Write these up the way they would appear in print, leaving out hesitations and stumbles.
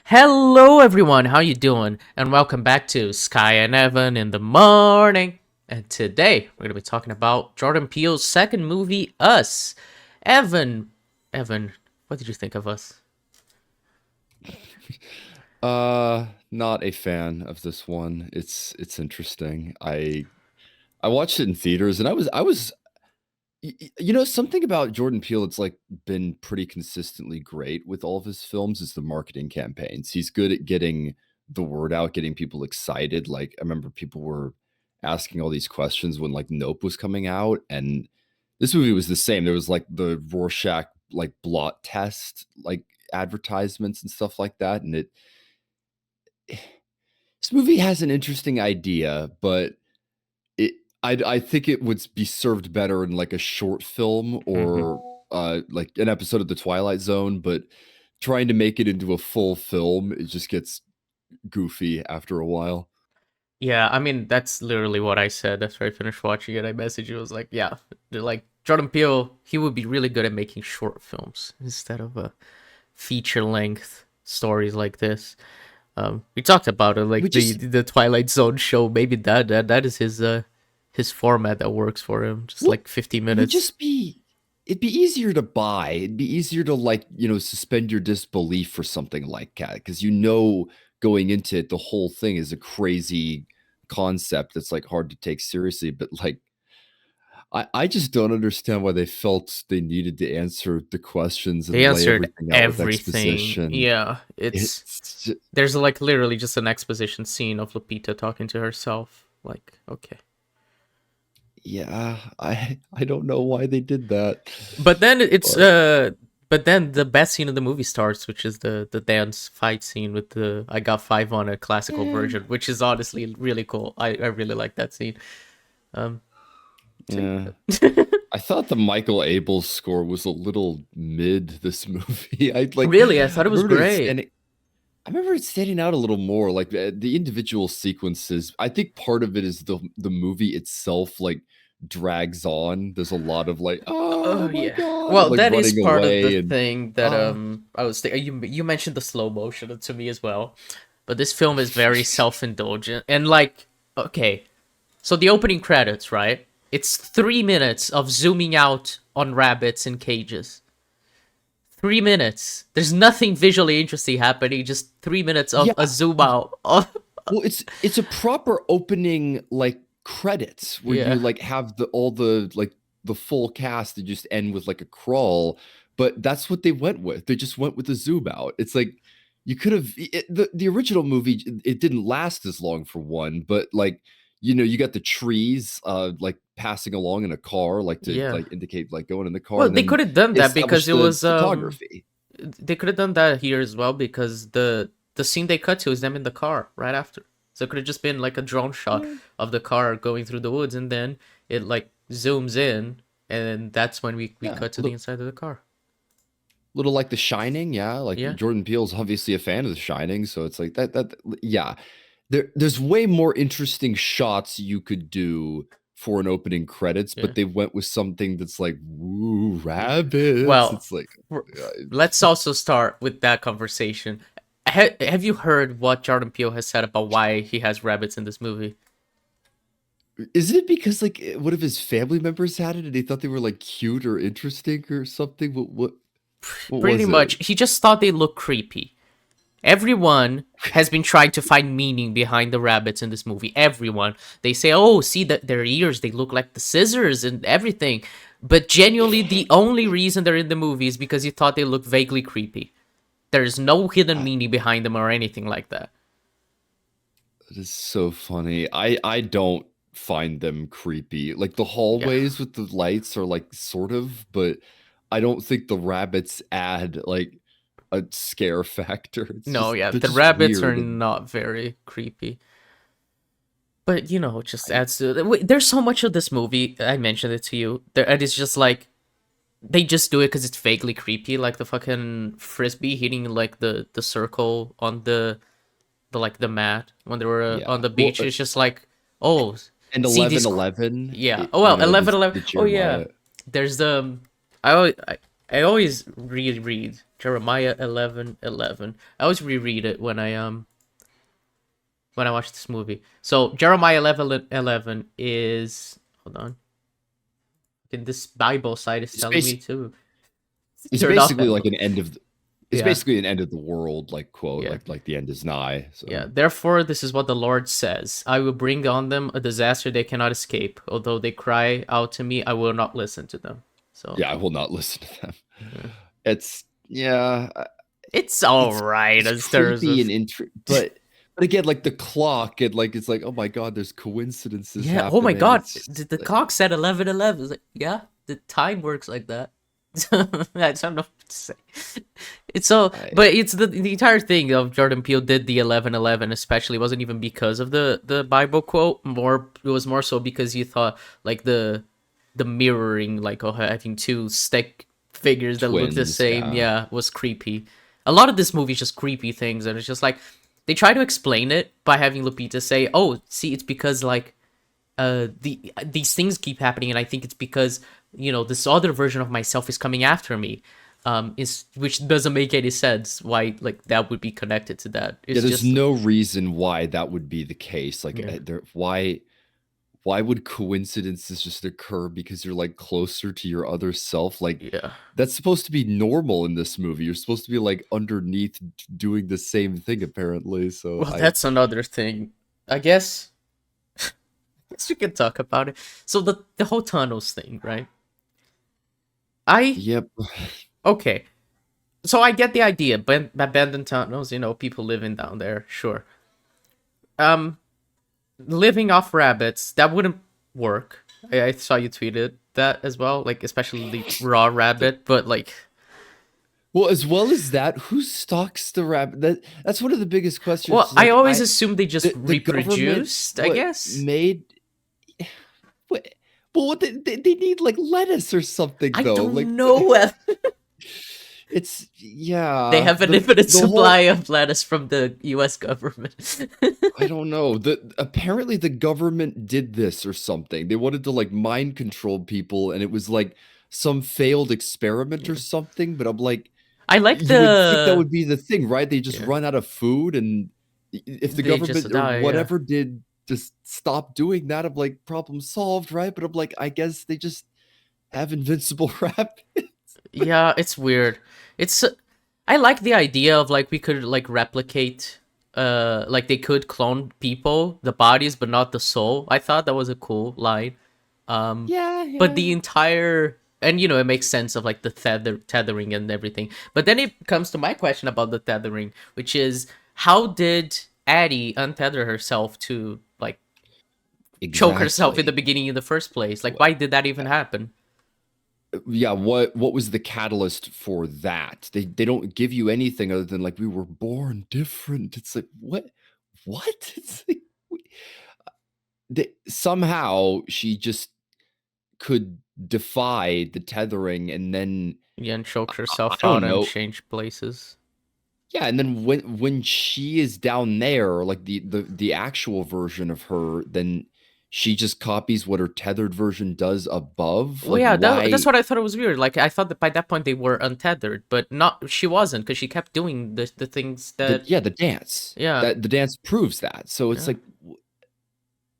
Hello everyone, how you doing? And welcome back to Skye and Evan in the morning. And today we're gonna be talking about Jordan Peele's second movie, Us. Evan, what did you think of Us? Not a fan of this one. It's interesting. I watched it in theaters and something about Jordan Peele. It's like been pretty consistently great with all of his films is the marketing campaigns. He's good at getting the word out, getting people excited. Like I remember people were asking all these questions when like Nope was coming out, and this movie was the same. There was like the Rorschach like blot test like advertisements and stuff like that, and this movie has an interesting idea, but it I think it would be served better in like a short film hmm or like an episode of The Twilight Zone, but trying to make it into a full film, it just gets goofy after a while. Yeah, I mean that's literally what I said after I finished watching it. I messaged you, I was like, yeah, like Jordan Peele, he would be really good at making short films instead of feature length stories like this. We talked about it, We like the just the Twilight Zone show. Maybe that is his format that works for him. Just well, like 50 it would minutes. just be it'd be easier to buy. It'd be easier to like, suspend your disbelief for something like that because going into it the whole thing is a crazy concept that's like hard to take seriously, but like I just don't understand why they felt they needed to answer the questions They and lay answered everything out with everything. exposition. Yeah, It's ju there's like literally just an exposition scene of Lupita talking to herself. Like, okay. yeah, I don't know why they did that, But then it's but but then the best scene of the movie starts, which is the dance fight scene with the I got five on a classical eh, version, which is honestly really cool. I really like that scene. Um, so yeah. yeah. I thought the Michael Abels score was a little mid this movie. Really, I thought it was remember it great. standing I remember it standing out a little more, like, the individual sequences. I think part of it is the movie itself, like, drags on. There's a lot of, like, Oh "Oh my yeah. god," Well, like, that is running part of the away and, thing that "Ah." I was thinking. You mentioned the slow motion to me as well, but this film is very self indulgent and like okay, so the opening credits, right? It's 3 minutes of zooming out on rabbits in cages. 3 minutes. There's nothing visually interesting happening. Just 3 minutes of a Yeah. zoom out. Well, it's a proper opening, like, credits where you, Yeah. like, have the full cast to just end with, like, a crawl, but that's what they went with. They just went with the zoom out. It's like, you could've the original movie, it didn't last as long for one, but, like, you got the trees, like, passing along in a car, like, to, Yeah. like, indicate, like, going in the car, Well, and they then could have done they that because established it the was photography. they could have done that here as well because the scene they cut to is them in the car right after. So it could have just been like a drone shot Yeah. of the car going through the woods, and then it like zooms in, and that's when we Yeah. cut to the inside of the car. Little like The Shining, yeah, like, Yeah, Jordan Peele's obviously a fan of The Shining, so it's like that yeah. There's way more interesting shots you could do for an opening credits, yeah. but they went with something that's like, "Woo, rabbits." Well, It's like, let's also start with that conversation. Have you heard what Jordan Peele has said about why he has rabbits in this movie? is it because, like, one of his family members had it and they thought they were, like, cute or interesting or something? What Pretty was it? much, he just thought they looked creepy. Everyone has been trying to find meaning behind the rabbits in this movie. Everyone. They say, oh, see that their ears, they look like the scissors and everything. But genuinely, the only reason they're in the movie is because you thought they looked vaguely creepy. There's no hidden I meaning behind them or anything like that. It is so funny. I don't find them creepy. Like, the Yeah. hallways with the lights are, like, sort of, but I don't think the rabbits add, like, a scare factor. No, yeah, They're the just rabbits are weird and not very creepy. But, it just adds to it. Wait, there's so much of this movie, I mentioned it to you, and it's just like, they just do it because it's vaguely creepy, like the fucking frisbee hitting like the circle on the like the mat when they were on yeah. the Well, beach. It's just like, oh, and see eleven these, eleven, yeah. Oh well, 11 11. the Oh yeah, Jeremiah. there's the I always reread Jeremiah 11:11. I always reread it when I watch this movie. So Jeremiah 11:11 is, hold on. Okay, this Bible site is It's telling me basic to it's turn off basically that like movie. an end of the it's Yeah, basically an end of the world like quote, yeah. like the end is nigh. Yeah, So therefore, this is what the Lord says: I will bring on them a disaster they cannot escape. Although they cry out to me, I will not listen to them. So, yeah, I will not listen to them. yeah. It's yeah, It's all it's right it's as terms creepy of. and but again, like the clock and like it's like, oh my god, there's coincidences Yeah, oh my happening. god, It's the clock said 11:11. It's like, yeah, the time works like that. I don't know what to say. It's so, I, but it's the entire thing of Jordan Peele did the 11:11, especially wasn't even because of the Bible quote. More, it was more so because you thought like the mirroring, like, oh, having two stick figures that look the twins, same, yeah. yeah, was creepy. A lot of this movie is just creepy things, and it's just like they try to explain it by having Lupita say, "Oh, see, it's because like these things keep happening, and I think it's because this other version of myself is coming after me." Is which doesn't make any sense why like that would be connected to that. Yeah, It's there's just no reason why that would be the case. Like, yeah, why would coincidences just occur because you're like closer to your other self? Like, yeah. that's supposed to be normal in this movie. You're supposed to be like underneath doing the same thing, apparently. So Well, that's another thing. I guess we can talk about it. So the whole tunnels thing, right? I yep, okay. So I get the idea, but abandoned tunnels, people living down there, sure. Um, living off rabbits, that wouldn't work. I saw you tweeted that as well, like especially the raw rabbit, but like, well, as well as that, who stalks the rabbit? That's one of the biggest questions. well, Is I like, always assumed they just the government reproduced, I what guess. made what. Well, what they need like lettuce or something I though. Like don't what? know. It's They yeah. have an infinite The supply whole of lettuce from the U.S. government. I don't know. Apparently the government did this or something. They wanted to like mind control people, and it was like some failed experiment or something. But I'm like, I like you would think that the would be the thing, right? They just yeah. run out of food, and if the They just government or die. Yeah, whatever did just stop doing that, I'm like, problem solved, right? But I'm like, I guess they just have invincible rabbits. yeah. It's weird. It's I like the idea of like we could like replicate. Like they could clone people, the bodies, but not the soul. I thought that was a cool line. Um, Yeah, but the yeah. entire and it makes sense of like the tethering and everything. But then it comes to my question about the tethering, which is how did Addie untether herself to like choke herself in the Exactly. beginning in the first place? Like, What why did that even happen? yeah, what was the catalyst for that? They don't give you anything other than like we were born different. It's like what? It's like somehow she just could defy the tethering and then Yeah, and choke I herself out don't and know. change places. Yeah, and then when she is down there, like the actual version of her, then she just copies what her tethered version does above. Well, Like yeah, that's why what I thought it was weird. Like, I thought that by that point they were untethered, but not. She wasn't because she kept doing the things that. the dance. Yeah, That the dance proves that. So it's yeah. like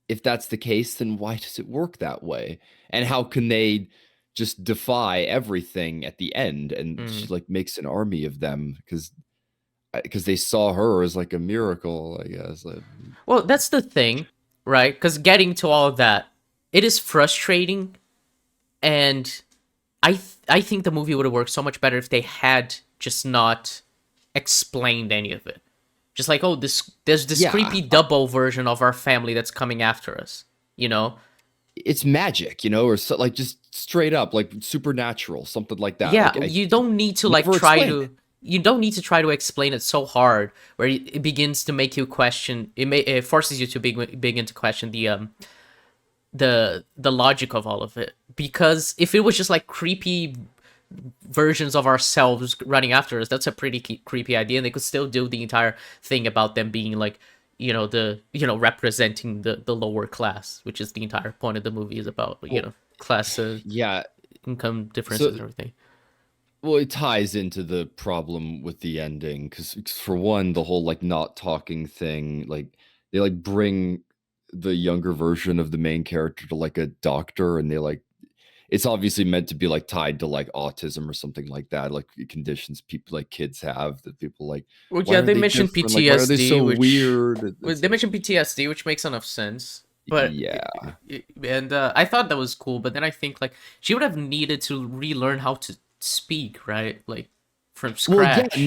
if that's the case, then why does it work that way? And how can they just defy everything at the end? And she Mm. like makes an army of them because they saw her as like a miracle, I guess. Like, Well, that's the thing, right? Because getting to all of that, it is frustrating, and I think the movie would have worked so much better if they had just not explained any of it. Just like, oh, there's this yeah, creepy double version of our family that's coming after us. You know? it's magic, or so, like just straight up like supernatural, something like that. Yeah, Like I you don't need to like never try explain it. to. You don't need to try to explain it so hard where it begins to make you question. It forces you to begin to question the logic of all of it, because if it was just like creepy versions of ourselves running after us, that's a pretty creepy idea, and they could still do the entire thing about them being like representing the lower class, which is the entire point of the movie, is about Well, class yeah. income differences So and everything. Well, it ties into the problem with the ending because, for one, the whole like not talking thing, like they like bring the younger version of the main character to like a doctor, and they like it's obviously meant to be like tied to like autism or something like that, like conditions people like kids have that people like. Well, Why yeah, are they they mentioned different? Like, why are they PTSD, so which weird? well, It's they like, mentioned PTSD, which makes enough sense. But yeah. and I thought that was cool. But then I think like she would have needed to relearn how to speak, right? Like from Well, yeah, scratch.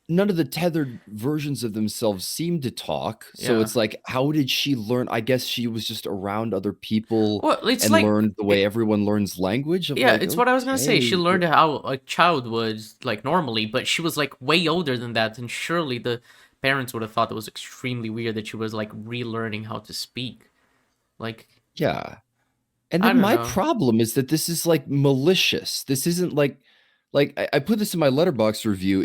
none of the tethered versions of themselves seem to talk. So Yeah. it's like, how did she learn? I guess she was just around other people Well, it's and like learned the way everyone learns language. Of yeah, like, it's what I was gonna say. She okay, learned how a child would like normally, but she was like way older than that, and surely the parents would have thought it was extremely weird that she was like relearning how to speak. Like yeah. And I then don't my know. problem is that this is like malicious. This isn't like I put this in my letterbox review.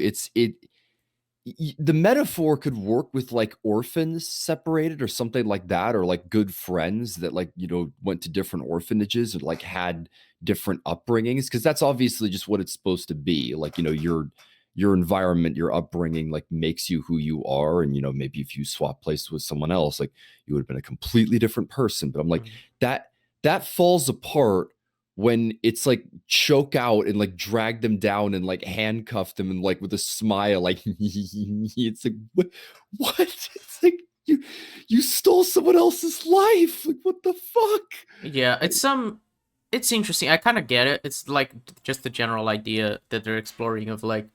The metaphor could work with like orphans separated or something like that, or like good friends that like went to different orphanages or like had different upbringings, because that's obviously just what it's supposed to be. Like your environment, your upbringing like makes you who you are, and maybe if you swap places with someone else, like you would have been a completely different person. But I'm like, Mhm. that that falls apart when it's like choke out and like drag them down and like handcuff them and like with a smile, like it's like what? It's like you stole someone else's life. Like, what the fuck? Yeah, it's interesting. I kind of get it. It's like just the general idea that they're exploring of like,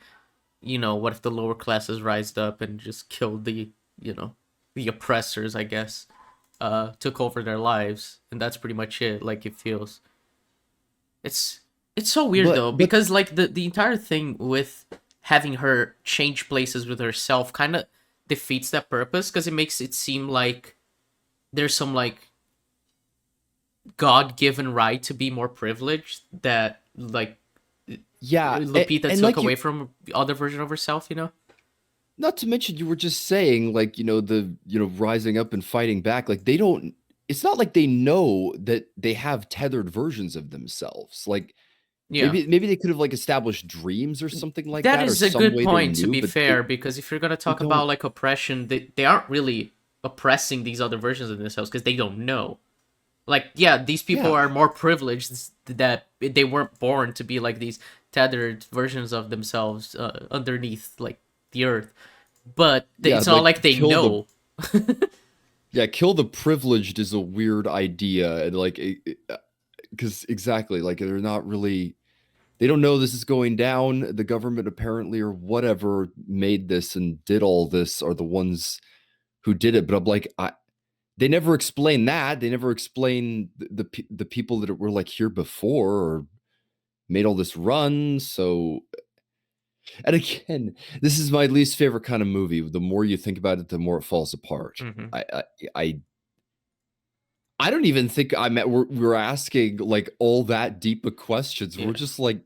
what if the lower classes rised up and just killed you know, the oppressors, I guess, took over their lives, and that's pretty much it. Like it feels. It's it's so weird But though because like the entire thing with having her change places with herself kind of defeats that purpose because it makes it seem like there's some like God-given right to be more privileged that like yeah, Lupita and took like away from the other version of herself, not to mention, you were just saying like the rising up and fighting back. Like they don't. It's not like they know that they have tethered versions of themselves. Like Yeah. maybe they could have like established dreams or something like That that, or is a some good way they point to knew, be but fair because if you're going to they talk about don't. like oppression, they aren't really oppressing these other versions of themselves because they don't know. Like yeah, these people Yeah. are more privileged that they weren't born to be like these tethered versions of themselves underneath like the earth, but Yeah, it's not like like they know. kill the privileged is a weird idea, and like because exactly, like they're not really, they don't know this is going down. The government apparently or whatever made this and did all this are the ones who did it. But I'm like, they never explain that. They never explain the people that were like here before or made all this run. So, and again, this is my least favorite kind of movie. The more you think about it, the more it falls apart. Hmm. I I I, I don't even think we're asking like all that deep of questions. We're Yeah, just like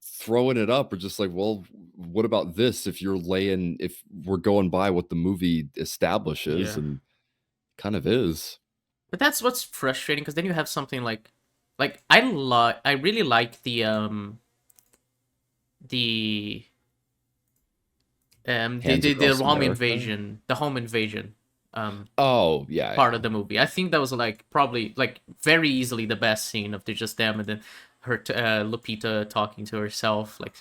throwing it up. We're just like, well, what about this? If we're going by what the movie establishes, yeah. and kind of is. But that's what's frustrating because then you have something like I really like the Hands the across home America. invasion, the home invasion Oh yeah, part yeah. of the movie. I think that was like probably like very easily the best scene of the just them and then her Lupita talking to herself like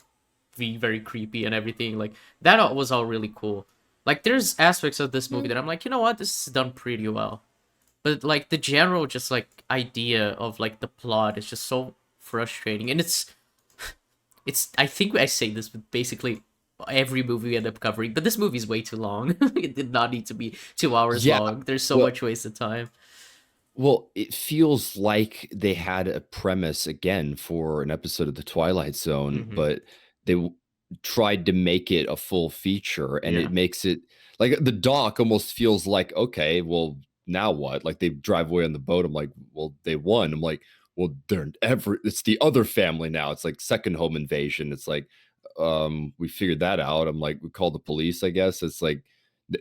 be very creepy and everything. Like that was all really cool. Like there's aspects of this movie that I'm like, you know what, this is done pretty well. But like the general just like idea of like the plot is just so frustrating and it's I think I say this with basically every movie we end up covering, but this movie's way too long. It did not need to be 2 hours Yeah. long. There's so Well, much wasted time. it feels like they had a premise again for an episode of The Twilight Zone, Hmm. but they tried to make it a full feature, and Yeah. it makes it like the doc almost feels like, okay, well, now what? Like they drive away on the boat. I'm like, well, they won. I'm like, well, it's the other family now. It's like second home invasion. It's like, we figured that out. I'm like, we called the police, I guess. It's like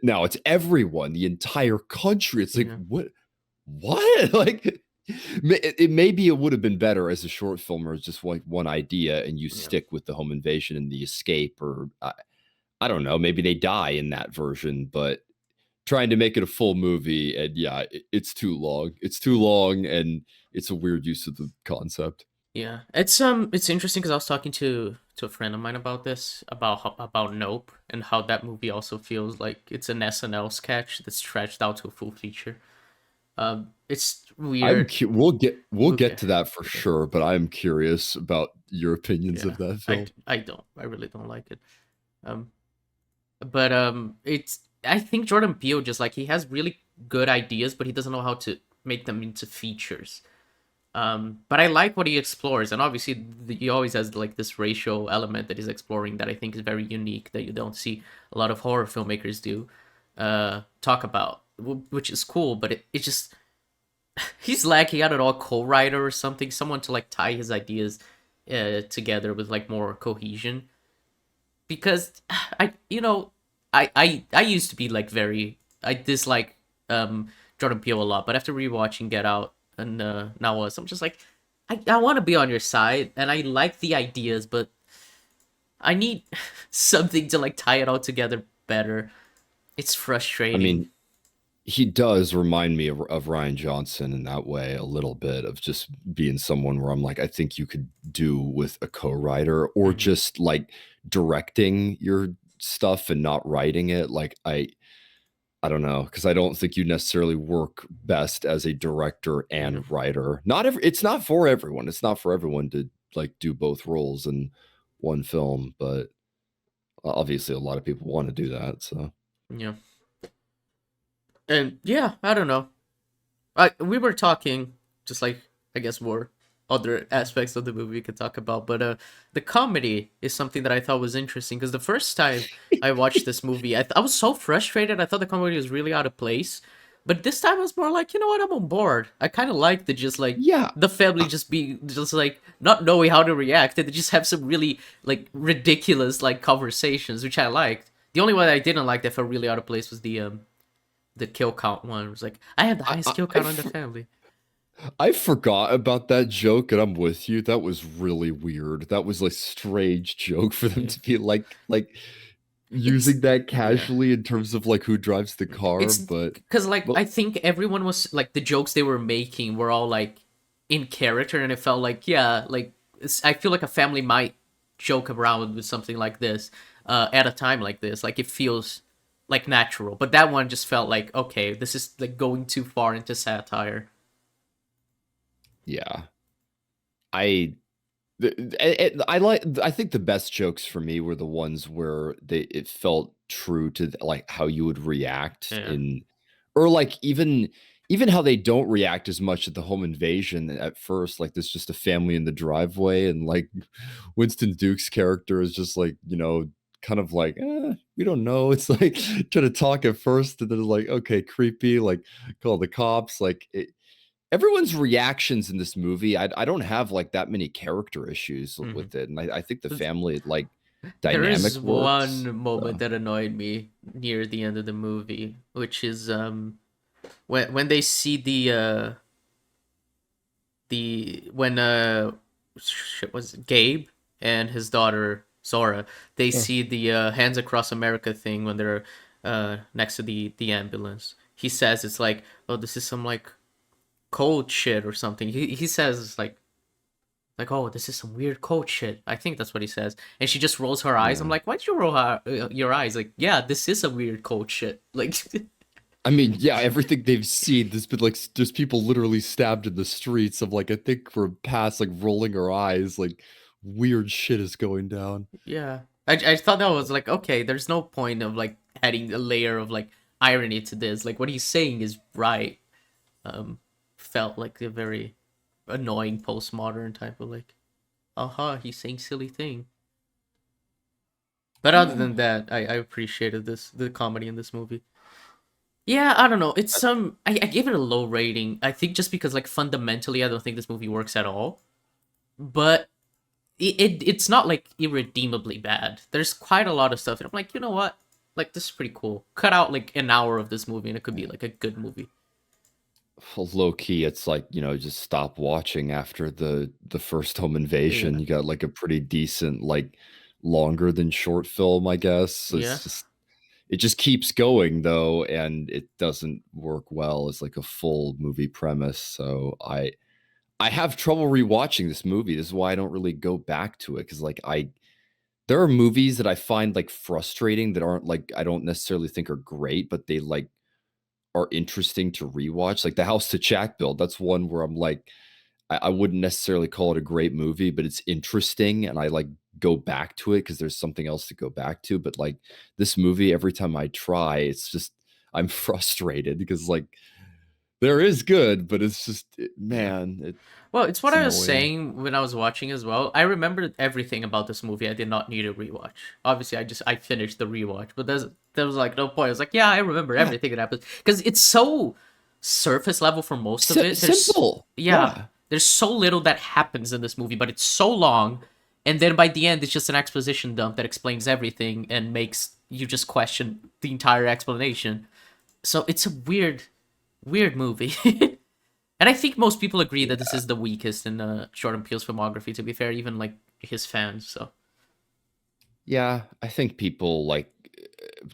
now it's everyone, the entire country. It's like, Yeah. what? Like Maybe it would have been better as a short film or just like one idea, and you Yeah. stick with the home invasion and the escape, or I don't know, maybe they die in that version, but trying to make it a full movie, and yeah, it's too long. It's too long, and it's a weird use of the concept. Yeah, it's interesting because I was talking to a friend of mine about this, about Nope, and how that movie also feels like it's an SNL sketch that's stretched out to a full feature. It's weird. We'll Okay, get to that for okay, sure, but I'm curious about your opinions yeah. of that I film. I don't. I really don't like it. Um, but it's. I think Jordan Peele just like he has really good ideas, but he doesn't know how to make them into features. But I like what he explores, and obviously he always has like this racial element that he's exploring that I think is very unique that you don't see a lot of horror filmmakers do talk about, which is cool. But it just he's lacking, I don't know, a co-writer or something, someone to like tie his ideas together with like more cohesion. Because I used to be like very I dislike Jordan Peele a lot, but after rewatching Get Out and Now Us, I'm just like I want to be on your side and I like the ideas, but I need something to like tie it all together better. It's I frustrating. mean, he does remind me of Ryan Johnson in that way a little bit, of just being someone where I'm like, I think you could do with a co-writer, or Hmm. just like directing your stuff and not writing it. Like I don't know, because I don't think you necessarily work best as a director Yeah. and writer. Not every It's not for everyone. It's not for everyone to like do both roles in one film, but obviously a lot of people want to do that. So Yeah. And yeah, I don't know. We were talking just like I guess more other aspects of the movie we could talk about, but the comedy is something that I thought was interesting because the first time I watched this movie, I was so frustrated. I thought the comedy was really out of place, but this time I was more like, you know what, I'm on board. I kind of like the just like yeah, the family just be just like not knowing how to react and they just have some really like ridiculous like conversations, which I liked. The only one I didn't like that felt really out of place was the kill count one. It was like I have the I, highest I, kill I count on the family. I forgot about that joke, and I'm with you. That was really weird. That was a strange joke for them Yeah. to be like It's using that yeah. casually in terms of like who drives the car, It's because like but I think everyone was like the jokes they were making were all like in character, and it felt like yeah, like I feel like a family might joke around with something like this at a time like this. Like it feels like natural, but that one just felt like okay, this is like going too far into satire. yeah, I I think the best jokes for me were the ones where it felt true to like how you would react Yeah. in, or like even how they don't react as much at the home invasion at first. Like there's just a family in the driveway, and like Winston Duke's character is just like, kind of like, we don't know. It's like trying to talk at first, and then like, okay, creepy, like call the cops. Like everyone's reactions in this movie, I don't have like that many character issues Hmm. with it, and I think the family like There is dynamic works. one moment So, that annoyed me near the end of the movie, which is when they see the when shit was it, Gabe and his daughter Zora, they uh, see the Hands Across America thing when they're next to the ambulance. He says it's like, oh, this is some like cold shit or something. He says it's like, oh, this is some weird cold shit. I think that's what he says. And she just rolls her eyes. I'm yeah. like, why'd you roll your eyes? Like, yeah, this is a weird cold shit. Like, I mean, yeah, everything they've seen, there's been like there's people literally stabbed in the streets. Of like, I think we're past like rolling our eyes, like weird shit is going down. yeah. I thought that was like, okay, there's no point of like adding a layer of like irony to this. Like, what he's saying is right. Um, felt like a very annoying postmodern type of like, aha, he's saying silly thing. But other Yeah. than that, I appreciated the comedy in this movie. Yeah, I don't know. It's I give it a low rating. I think just because like fundamentally I don't think this movie works at all. But it's not like irredeemably bad. There's quite a lot of stuff and I'm like, you know what? Like this is pretty cool. Cut out like an hour of this movie and it could be like a good movie. Low key, it's like, just stop watching after the first home invasion. Yeah. You got like a pretty decent, like longer than short film, I guess. Yeah. It just keeps going though, and it doesn't work well as like a full movie premise. So I have trouble rewatching this movie. This is why I don't really go back to it, because like there are movies that I find like frustrating that aren't like I don't necessarily think are great, but they like are interesting to rewatch. Like the House to Jack build. That's one where I'm like, I wouldn't necessarily call it a great movie, but it's interesting, and I like go back to it because there's something else to go back to. But like this movie, every time I try, it's just I'm frustrated because like there is good, but it's just Yeah. man, Well, it's what it's I was annoying. saying when I was watching as well. I remembered everything about this movie. I did not need a rewatch. Obviously, I finished the rewatch, but there was like no point. I was like, yeah, I remember Yeah, everything that happened because it's so surface level for most of it. simple. Yeah, Yeah. there's so little that happens in this movie, but it's so long, and then by the end, it's just an exposition dump that explains everything and makes you just question the entire explanation. So it's a weird movie. And I think most people agree that this is the weakest in Jordan Peele's filmography. To be fair, even like his fans. So Yeah, I think people like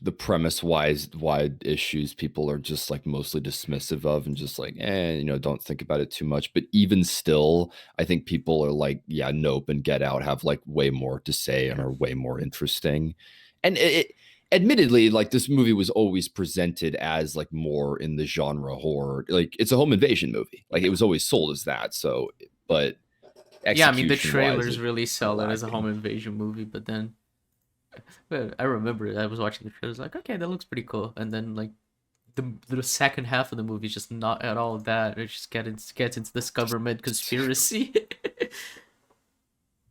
the premise wide issues people are just like mostly dismissive of and just like, don't think about it too much. But even still, I think people are like, yeah, Nope and Get Out have like way more to say and yeah, are way more interesting. And admittedly, like this movie was always presented as like more in the genre horror. Like it's a home invasion movie. Like it yeah, was always sold as that. So, but yeah. I mean, the execution wise, trailers it's really kind of sell it as a home lacking. invasion movie, but then I remember I was watching the trailers like, okay, that looks pretty cool, and then like the second half of the movie is just not at all that. It just gets into this government conspiracy.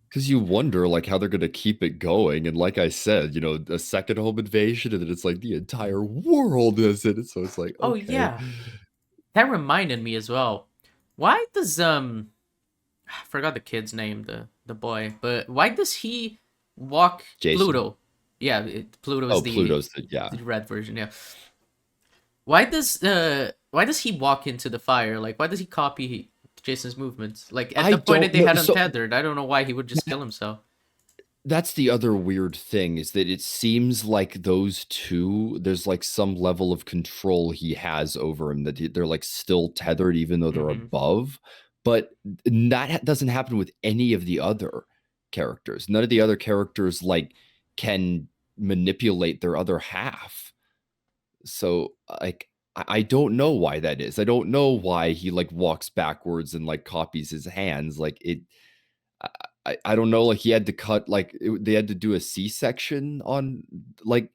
Because you wonder like how they're gonna keep it going, and like I said, a second home invasion, and then it's like the entire world is in it. So it's like, Oh okay, yeah, that reminded me as well. Why does I forgot the kid's name, the boy, but why does he walk Jason. Pluto? Yeah, Pluto Oh, is Pluto's the yeah. the red version. Yeah. Why does he walk into the fire? Like, why does he copy Jason's movements? Like at I the point that don't they know. had So untethered, I don't know why he would just kill himself. that's the other weird thing is that it seems like those two, there's like some level of control he has over him that they're like still tethered even though they're Mm-hmm. above. But that doesn't happen with any of the other characters. None of the other characters like can manipulate their other half. So like I don't know why that is. I don't know why he like walks backwards and like copies his hands. Like it I I don't know, like, he had to cut, like, they had to do a C-section on, like,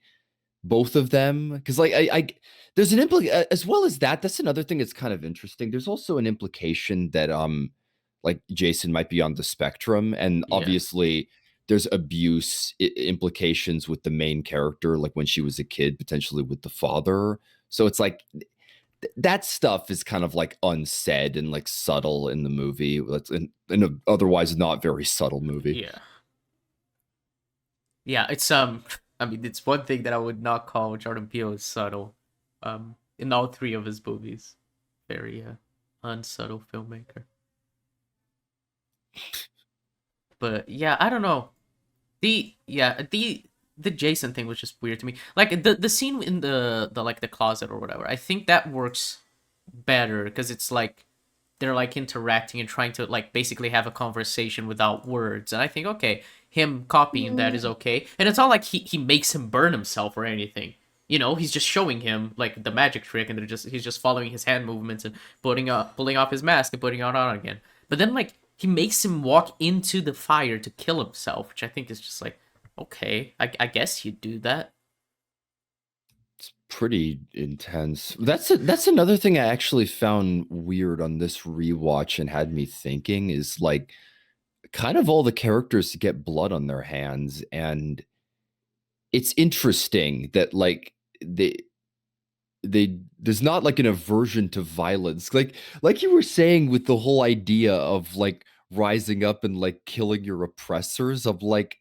both of them because like, there's an as well as that's another thing that's kind of interesting. There's also an implication that, like, Jason might be on the spectrum, and Yeah. obviously, there's abuse implications with the main character, like, when she was a kid, potentially with the father. So it's like, that stuff is kind of like unsaid and like subtle in the movie. That's in a otherwise not very subtle movie. Yeah. Yeah, it's I mean, it's one thing that I would not call Jordan Peele is subtle. In all three of his movies, very unsubtle filmmaker. But yeah, I don't know. The Jason thing was just weird to me. Like the scene in the like the closet or whatever. I think that works better because it's like they're like interacting and trying to like basically have a conversation without words. And I think okay, him copying that is okay. And it's not like he makes him burn himself or anything. You know, he's just showing him like the magic trick, and he's just following his hand movements and pulling off his mask and putting it on again. But then like he makes him walk into the fire to kill himself, which I think is just like okay, I guess you'd do that. It's pretty intense. That's another thing I actually found weird on this rewatch and had me thinking is like kind of all the characters get blood on their hands, and it's interesting that like they there's not like an aversion to violence. Like you were saying with the whole idea of like rising up and like killing your oppressors of like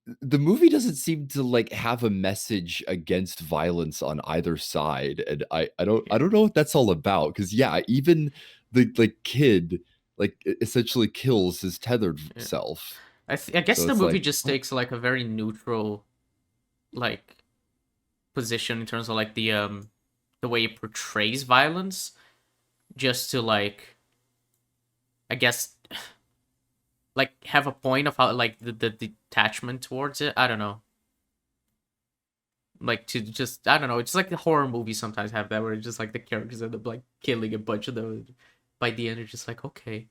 the movie doesn't seem to, like, have a message against violence on either side, and I Yeah, don't know what that's all about. Because yeah, even the kid, like, essentially kills his tethered yeah. self. I guess So the it's movie like, just what? takes like a very neutral like position in terms of like the way it portrays violence, just to like I guess like have a point of how like the detachment towards it. I don't know. Like to just I don't know. It's like the horror movies sometimes have that where it's just like the characters end up like killing a bunch of them. By the end, it's just like okay.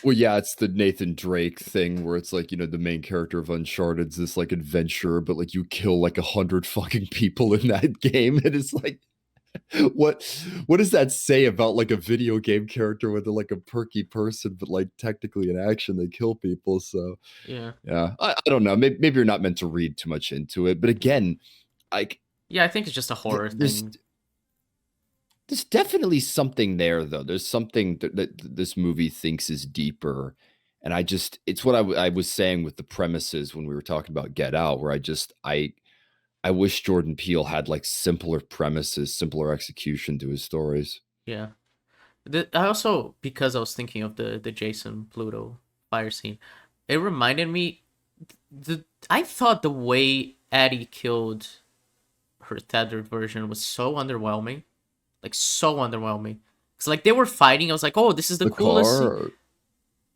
Well, yeah, it's the Nathan Drake thing where it's like, the main character of Uncharted's this, like, adventurer, but, like, you kill, like, 100 fucking people in that game, and it's like, what what does that say about, like, a video game character where they're, like, a perky person, but, like, technically in action, they kill people, so, Yeah, yeah, I don't know, maybe you're not meant to read too much into it, but yeah, again, like, yeah. I think it's just a th horror there's thing. there's definitely something there, though. There's something that this movie thinks is deeper, and it's what I was saying with the premises when we were talking about Get Out, where I wish Jordan Peele had, like, simpler premises, simpler execution to his stories. Yeah. I also because I was thinking of the Jason Pluto fire scene, it reminded me the I thought the way Addie killed her tethered version was so underwhelming, like so underwhelming. Cause like they were fighting, I was like, oh, this is the The coolest scene. car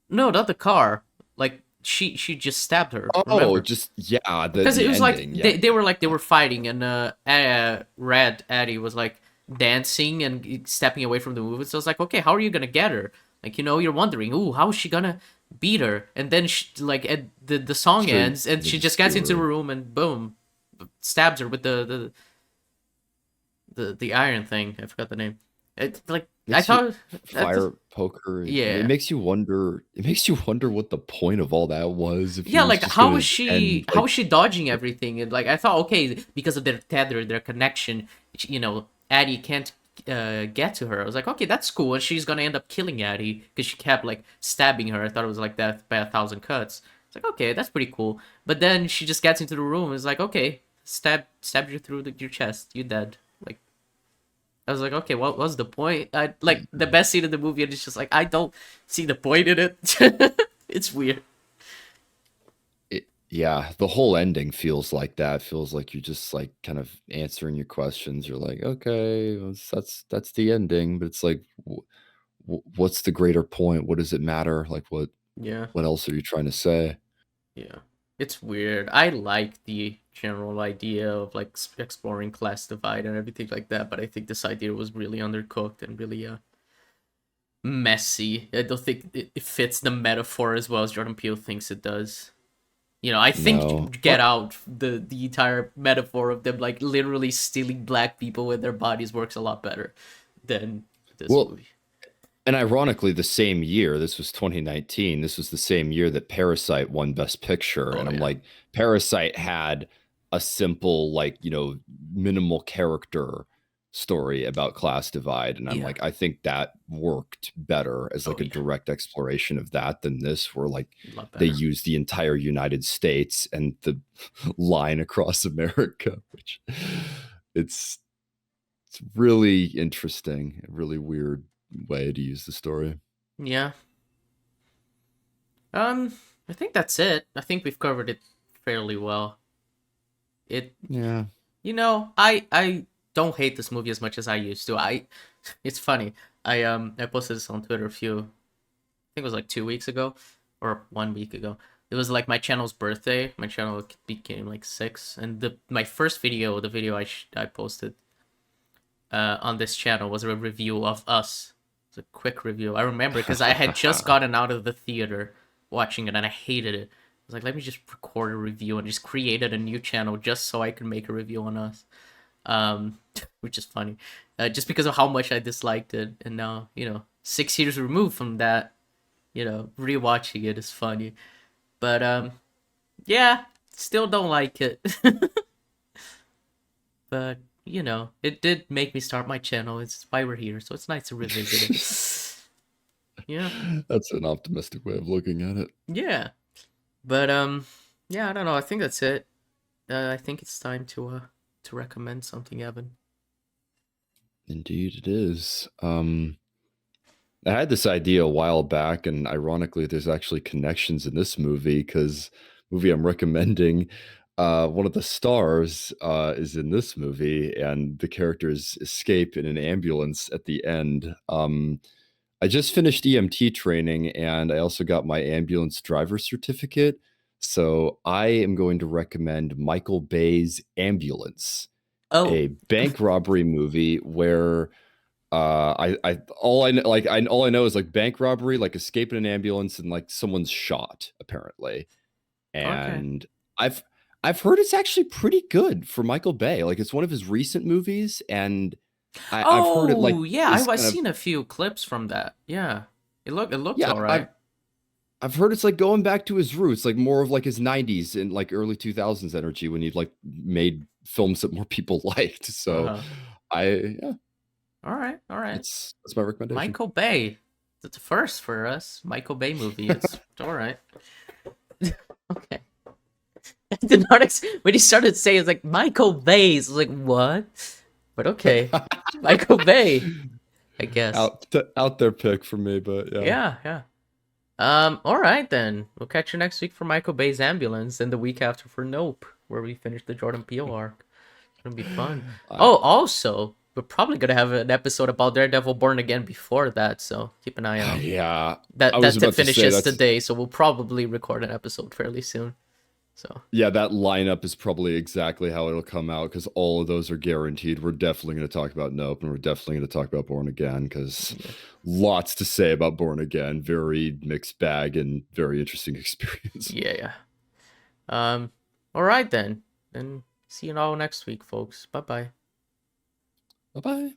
No, not the car. Like she just stabbed her. oh, Remember? just yeah, Because it the was like ending, yeah, they were like they were fighting, and Red Addie was like dancing and stepping away from the movement. So I was like, okay, how are you gonna get her? Like you're wondering, ooh, how is she gonna beat her? And then the song straight ends, and the she just gets into the skewer. room and boom, stabs her with the iron thing. I forgot the name. It like I Makes you thought that fire poker, it yeah. makes you wonder what the point of all that was if he Yeah, was like just gonna end, how like, is she dodging everything? And like I thought, okay, because of their tether, their connection, Addie can't get to her. I was like, okay, that's cool, and she's gonna end up killing Addie because she kept like stabbing her. I thought it was like that by 1,000 cuts. It's like okay, that's pretty cool. But then she just gets into the room. It's like okay, stab you through your chest. You dead. Like I was like, okay, what was the point? I like the best scene in the movie, and it's just like I don't see the point in it. It's weird. yeah, the whole ending feels like that. Feels like you're just, like, kind of answering your questions. You're like, "Okay, well, that's the ending," but it's like, what's the greater point? What does it matter? Like, Yeah. what else are you trying to say? Yeah. It's weird. I like the general idea of like exploring class divide and everything like that, but I think this idea was really undercooked and really messy. I don't think it fits the metaphor as well as Jordan Peele thinks it does. I No. think Get Out, the entire metaphor of them like literally stealing black people with their bodies works a lot better than this Well, movie. and ironically, the same year, this was 2019, this was the same year that Parasite won Best Picture, Oh and I'm yeah. like, Parasite had a simple, like, minimal character story about class divide, and I'm Yeah. like, I think that worked better as, Oh like, a yeah. direct exploration of that than this, where, like, A lot they better. use the entire United States and the line across America, which it's it's really interesting, a really weird way to use the story. Yeah. Um, I think that's it. I think we've covered it fairly well. It Yeah. I don't hate this movie as much as I used to. It's funny. I posted this on Twitter I think it was like 2 weeks ago or 1 week ago. It was like my channel's birthday. My channel became like 6, and the my first video, the video I posted on this channel was a review of Us. It's a quick review. I remember because I had just gotten out of the theater watching it and I hated it. I was like, let me just record a review and just created a new channel just so I could make a review on Us. Um, which is funny, just because of how much I disliked it. And now, 6 years removed from that, rewatching it is funny. But yeah, still don't like it. But it did make me start my channel. It's why we're here, so it's nice to revisit it. Yeah, That's an optimistic way of looking at it. yeah. But Yeah, I don't know. I think that's it. I think it's time to recommend something, Evan. Indeed, it is. I had this idea a while back, and ironically, there's actually connections in this movie because movie I'm recommending, one of the stars is in this movie, and the characters escape in an ambulance at the end. I just finished EMT training, and I also got my ambulance driver certificate. So I am going to recommend Michael Bay's Ambulance, Oh, a bank robbery movie where I all I know, like I all I know is like bank robbery, like escape in an ambulance, and like someone's shot apparently. okay. And I've I've heard it's actually pretty good for Michael Bay. Like it's one of his recent movies, and I've heard it like Oh, yeah, is I've kind of seen a few clips from that. Yeah. It looked yeah. all right. I've heard it's like going back to his roots, like more of like his '90s and like early 2000s energy when he like made films that more people liked. So Uh-huh. yeah, All right. All right. that's my recommendation. Michael Bay. That's a first for us. Michael Bay movie. It's all right. Okay. I did not when he started saying it's like Michael Bay. It's like what? But okay. Michael Bay, I guess. Out there pick for me, but yeah. Yeah, yeah. All right then. We'll catch you next week for Michael Bay's Ambulance, and the week after for Nope, where we finish the Jordan Peele arc. It's gonna be fun. I, Oh, also, we're probably gonna have an episode about Daredevil Born Again before that, so keep an eye out. yeah, I That was that about to say finishes that's today, so we'll probably record an episode fairly soon. So yeah, that lineup is probably exactly how it'll come out because all of those are guaranteed. We're definitely going to talk about Nope, and we're definitely going to talk about Born Again because yeah. lots to say about Born Again. Very mixed bag and very interesting experience. Yeah, yeah. All right then. And see you all next week, folks. Bye bye. Bye bye.